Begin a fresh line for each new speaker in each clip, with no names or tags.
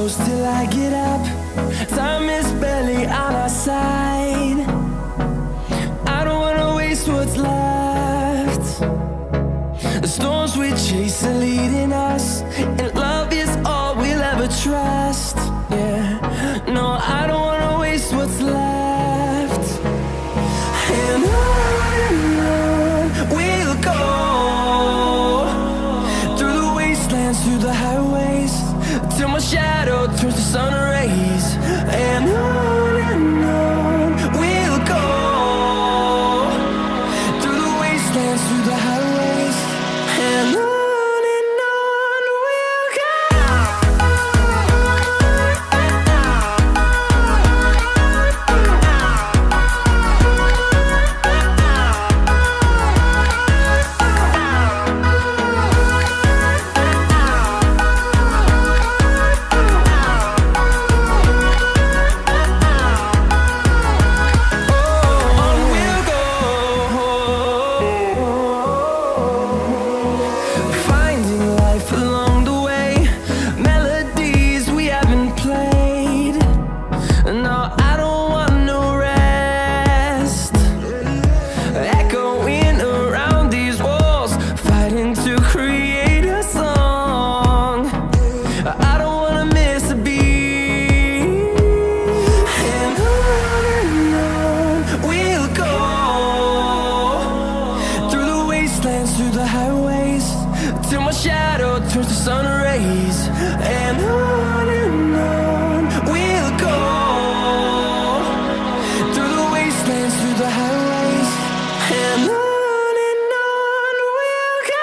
close till I get up. Time is barely on our side. I don't wanna waste what's left. The storms we chase are leading us, and love is all we'll ever trust. Yeah, no, I don't wanna waste what's left. And on we'll go, through the wastelands, through the highways, till my shadow turns to sun rays. And on we'll go, through the wastelands, through the highways, and on we'll go. Through the highways, till my shadow turns to sun rays. And on we'll go, through the wastelands, through the highways, and on we'll go.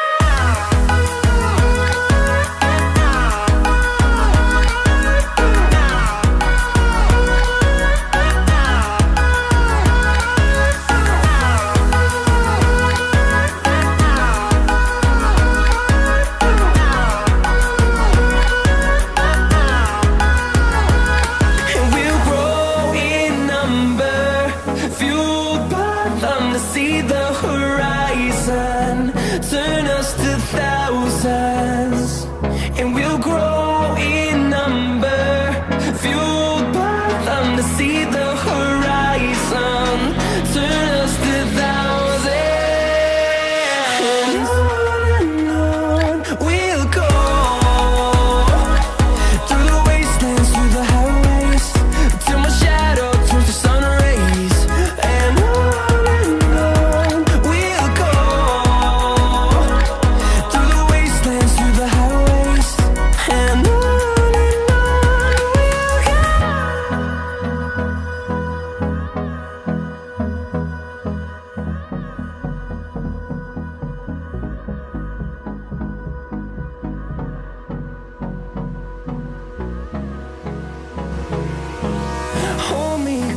See the horizon, turn us to thousands, and we'll grow in number, fueled by them. To see the horizon, turn us to thousands, and on we'll go, through the wastelands, through the highways, till my shadow turns to sun rays. And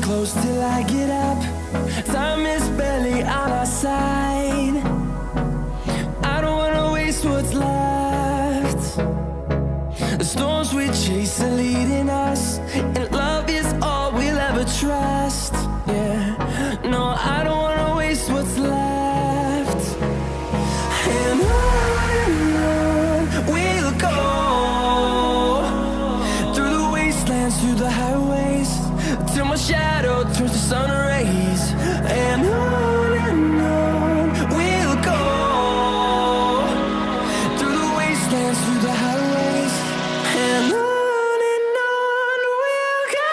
close till I get up. Time is barely on our side. I don't wanna waste what's left. The storms we chase are leading us, and love is all we'll ever trust. Yeah, no, I don't wanna waste what's left. And on we'll go, through the wastelands, through the highways, till my shadow turns to sun rays. And on we'll go, through the wastelands, through the highways, and on we'll go.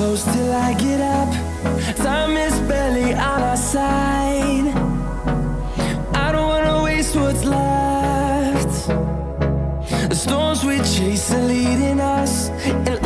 close till I get up. Time is barely on our side. I don't wanna waste what's left. The storms we chase are leading us, and